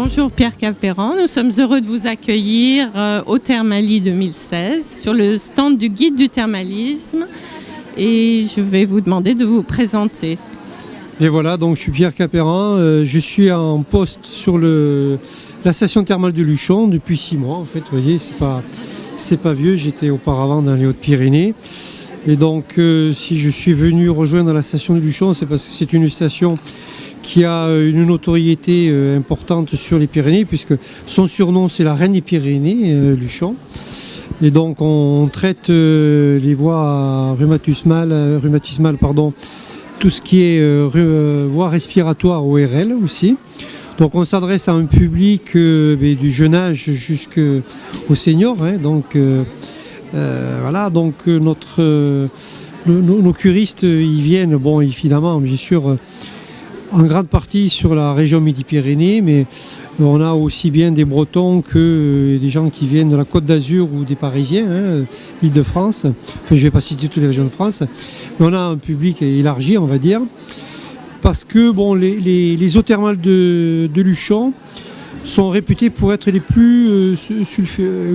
Bonjour Pierre Capéran, nous sommes heureux de vous accueillir au Thermalie 2016 sur le stand du guide du thermalisme et je vais vous demander de vous présenter. Et voilà, donc je suis Pierre Capéran, je suis en poste sur la station thermale de Luchon depuis 6 mois en fait, vous voyez, c'est pas vieux, j'étais auparavant dans les Hautes-Pyrénées. Et donc si je suis venu rejoindre la station de Luchon, c'est parce que c'est une station qui a une notoriété importante sur les Pyrénées, puisque son surnom c'est la Reine des Pyrénées, Luchon. Et donc on traite les voies rhumatismales, tout ce qui est voies respiratoires ORL aussi. Donc on s'adresse à un public du jeune âge jusqu'aux seniors. Voilà, donc nos curistes ils viennent, bon évidemment, bien sûr, en grande partie sur la région Midi-Pyrénées, mais on a aussi bien des Bretons que des gens qui viennent de la Côte d'Azur ou des Parisiens, Île-de-France. Enfin, je ne vais pas citer toutes les régions de France, mais on a un public élargi, on va dire, parce que bon, les eaux thermales de Luchon sont réputées pour être les plus où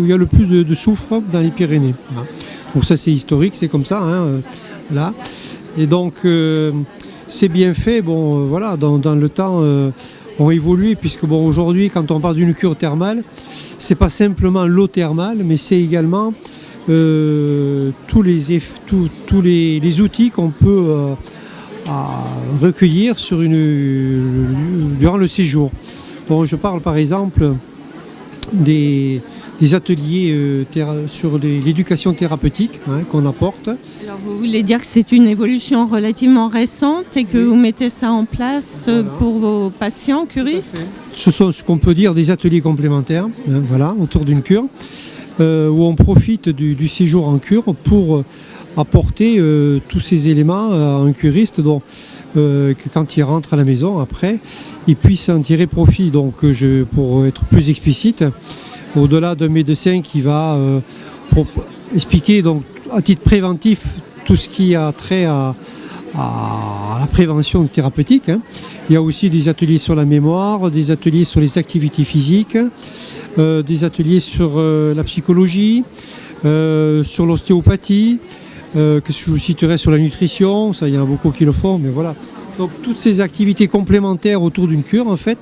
il y a le plus de soufre dans les Pyrénées. Voilà. Donc ça c'est historique, c'est comme ça. Voilà. Et donc c'est bien fait, bon, voilà, dans le temps ont évolué, puisque bon, aujourd'hui quand on parle d'une cure thermale, c'est pas simplement l'eau thermale, mais c'est également tous les outils qu'on peut recueillir durant le séjour. Donc je parle par exemple des ateliers sur l'éducation thérapeutique qu'on apporte. Alors vous voulez dire que c'est une évolution relativement récente et que vous mettez ça en place pour vos patients curistes? Ce sont ce qu'on peut dire des ateliers complémentaires, voilà, autour d'une cure, où on profite du séjour en cure pour apporter tous ces éléments à un curiste, donc que quand il rentre à la maison après, il puisse en tirer profit. Donc pour être plus explicite, au-delà d'un médecin qui va expliquer donc, à titre préventif tout ce qui a trait à la prévention thérapeutique, il y a aussi des ateliers sur la mémoire, des ateliers sur les activités physiques, des ateliers sur la psychologie, sur l'ostéopathie, que je vous citerai sur la nutrition, ça il y en a beaucoup qui le font, mais voilà. Donc toutes ces activités complémentaires autour d'une cure en fait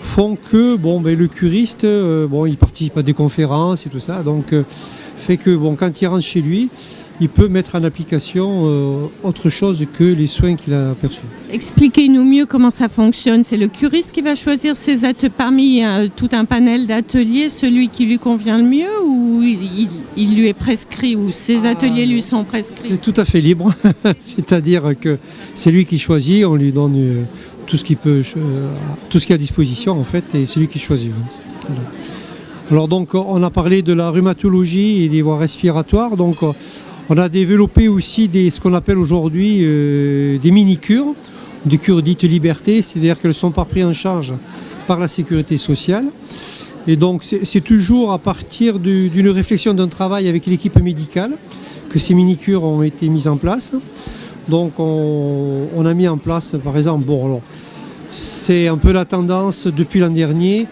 font que le curiste, il participe à des conférences et tout ça, donc fait que quand il rentre chez lui, il peut mettre en application autre chose que les soins qu'il a perçus. Expliquez-nous mieux comment ça fonctionne. C'est le curiste qui va choisir ses ateliers parmi tout un panel d'ateliers, celui qui lui convient le mieux, ou il lui est prescrit, ou ses ateliers lui sont prescrits? C'est tout à fait libre, c'est-à-dire que c'est lui qui choisit, on lui donne tout ce qu'il peut, tout ce qui est à disposition en fait, et c'est lui qui choisit. Voilà. Alors donc on a parlé de la rhumatologie et des voies respiratoires, donc on a développé aussi ce qu'on appelle aujourd'hui des mini-cures, des cures dites liberté, c'est-à-dire qu'elles ne sont pas prises en charge par la sécurité sociale. Et donc c'est toujours à partir d'une réflexion, d'un travail avec l'équipe médicale que ces mini-cures ont été mises en place. Donc on a mis en place par exemple, c'est un peu la tendance depuis l'an dernier,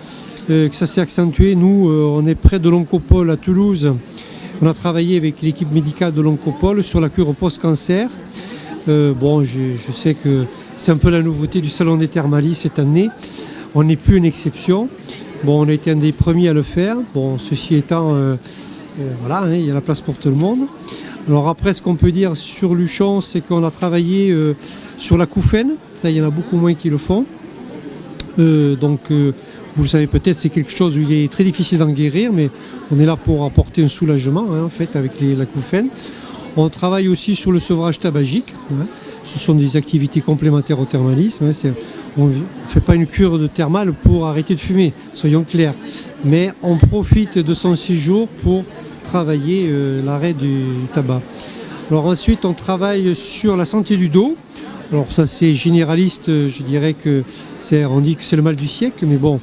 que ça s'est accentué. Nous on est près de l'Oncopole à Toulouse. On a travaillé avec l'équipe médicale de l'Oncopole sur la cure post-cancer. Je sais que c'est un peu la nouveauté du Salon des Thermalies cette année. On n'est plus une exception. On a été un des premiers à le faire. Ceci étant, il y a la place pour tout le monde. Alors après, ce qu'on peut dire sur Luchon, c'est qu'on a travaillé sur l'acouphène. Ça, il y en a beaucoup moins qui le font. Vous le savez peut-être, c'est quelque chose où il est très difficile d'en guérir, mais on est là pour apporter un soulagement en fait, avec l'acouphène. On travaille aussi sur le sevrage tabagique. Ce sont des activités complémentaires au thermalisme. On ne fait pas une cure de thermale pour arrêter de fumer, soyons clairs. Mais on profite de son séjour pour travailler l'arrêt du tabac. Alors ensuite, on travaille sur la santé du dos. Alors ça, c'est généraliste, je dirais que on dit que c'est le mal du siècle, mais bon,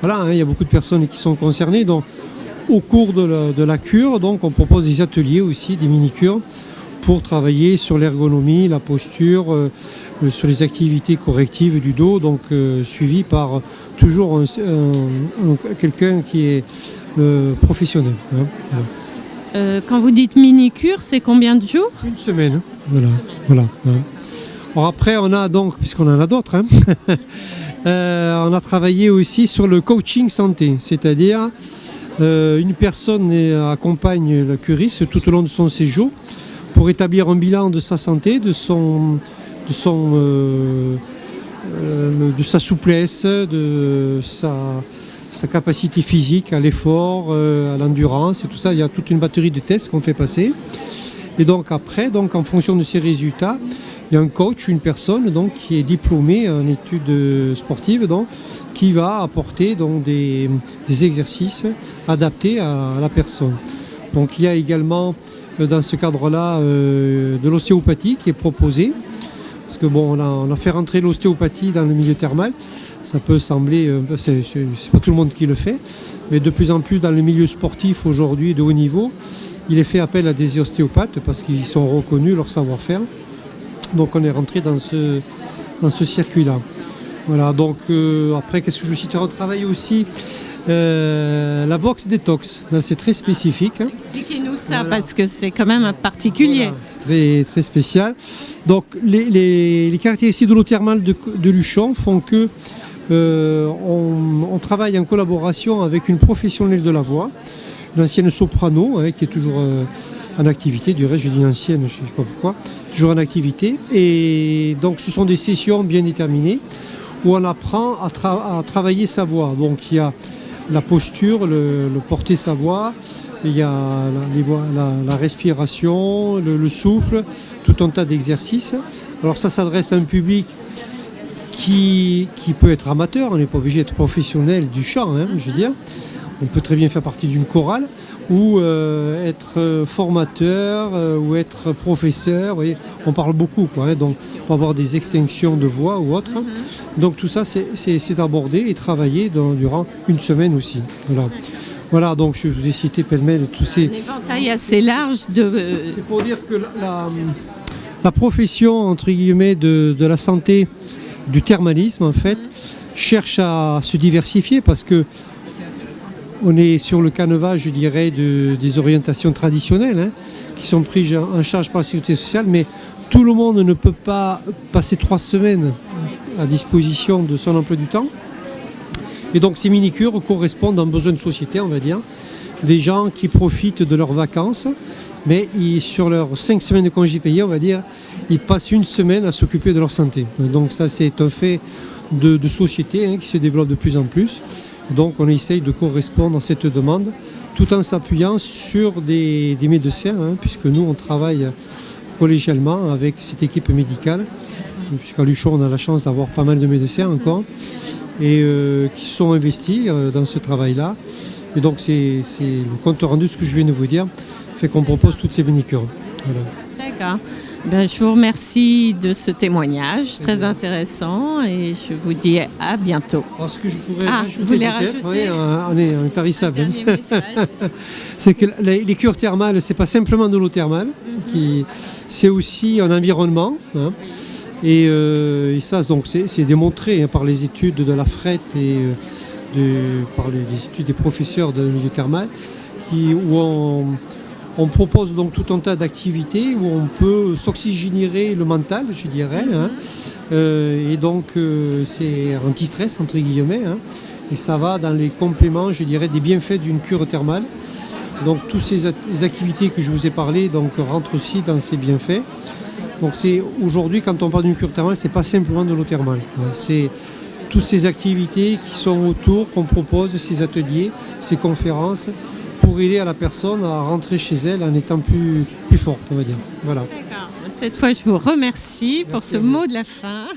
voilà, il y a beaucoup de personnes qui sont concernées. Donc, au cours de la cure, donc, on propose des ateliers aussi, des mini-cures, pour travailler sur l'ergonomie, la posture, sur les activités correctives du dos, donc suivi par toujours quelqu'un qui est professionnel. Hein, voilà. Quand vous dites mini-cure, c'est combien de jours? Une semaine, voilà. Hein. Alors après, on a donc, puisqu'on en a d'autres, hein, on a travaillé aussi sur le coaching santé, c'est-à-dire une personne accompagne la curiste tout au long de son séjour pour établir un bilan de sa santé, de sa souplesse, de sa capacité physique à l'effort, à l'endurance et tout ça. Il y a toute une batterie de tests qu'on fait passer. Et donc après, donc, en fonction de ces résultats, il y a un coach, une personne donc, qui est diplômée en études sportives, donc, qui va apporter donc, des exercices adaptés à la personne. Donc il y a également dans ce cadre-là de l'ostéopathie qui est proposée. Parce que bon, on a fait rentrer l'ostéopathie dans le milieu thermal. Ça peut sembler, c'est pas tout le monde qui le fait, mais de plus en plus dans le milieu sportif aujourd'hui de haut niveau, il est fait appel à des ostéopathes parce qu'ils sont reconnus, leur savoir-faire. Donc on est rentré dans ce circuit-là. Voilà, donc après, qu'est-ce que je citerai? On travaille aussi la Vox Detox. Là, c'est très spécifique. Hein. Expliquez-nous ça, voilà. Parce que c'est quand même particulier. Voilà, c'est très, très spécial. Donc les caractéristiques de l'eau thermale de Luchon font que on travaille en collaboration avec une professionnelle de la voix, une ancienne soprano, hein, qui est toujours en activité. Du reste, je dis ancienne, je ne sais pas pourquoi, toujours en activité. Et donc, ce sont des sessions bien déterminées où on apprend à travailler sa voix. Donc, il y a la posture, le porter sa voix, il y a la respiration, le souffle, tout un tas d'exercices. Alors, ça s'adresse à un public qui peut être amateur, on n'est pas obligé d'être professionnel du chant, hein, je veux dire. On peut très bien faire partie d'une chorale ou être formateur ou être professeur. Vous voyez, on parle beaucoup, quoi, hein, donc on peut avoir des extinctions de voix ou autre. Donc tout ça, c'est abordé et travaillé durant une semaine aussi. Voilà, donc je vous ai cité pêle-mêle tous ces... Un éventail assez large de... C'est pour dire que la profession, entre guillemets, de la santé, du thermalisme, en fait, cherche à se diversifier parce que on est sur le canevas, je dirais, des orientations traditionnelles, hein, qui sont prises en charge par la sécurité sociale, mais tout le monde ne peut pas passer 3 semaines à disposition de son emploi du temps. Et donc ces mini-cures correspondent à un besoin de société, on va dire, des gens qui profitent de leurs vacances, mais sur leurs 5 semaines de congés payés, on va dire, ils passent une semaine à s'occuper de leur santé. Donc ça, c'est un fait de société, hein, qui se développe de plus en plus. Donc on essaye de correspondre à cette demande tout en s'appuyant sur des médecins, hein, puisque nous on travaille collégialement avec cette équipe médicale, puisqu'à Luchon on a la chance d'avoir pas mal de médecins encore, et qui sont investis dans ce travail-là. Et donc c'est le compte rendu, ce que je viens de vous dire, fait qu'on propose toutes ces mini-cures. Voilà. D'accord. Ben, je vous remercie de ce témoignage très intéressant et je vous dis à bientôt. Alors, ce que je pourrais vous voulez rajouter, oui, on est tarissable. C'est que les cures thermales, c'est pas simplement de l'eau thermale, c'est aussi un environnement. Hein, et ça, donc, c'est démontré, hein, par les études de la FRET et par les études des professeurs de milieu thermal, où on propose donc tout un tas d'activités où on peut s'oxygénérer le mental, je dirais, hein, et donc c'est anti-stress entre guillemets, hein, et ça va dans les compléments, je dirais, des bienfaits d'une cure thermale. Donc toutes ces activités que je vous ai parlé donc rentrent aussi dans ces bienfaits. Donc c'est aujourd'hui, quand on parle d'une cure thermale, c'est pas simplement de l'eau thermale, hein, c'est toutes ces activités qui sont autour, qu'on propose, ces ateliers, ces conférences, pour aider à la personne à rentrer chez elle en étant plus forte, on va dire. Voilà. D'accord. Cette fois, je vous remercie pour ce mot de la fin.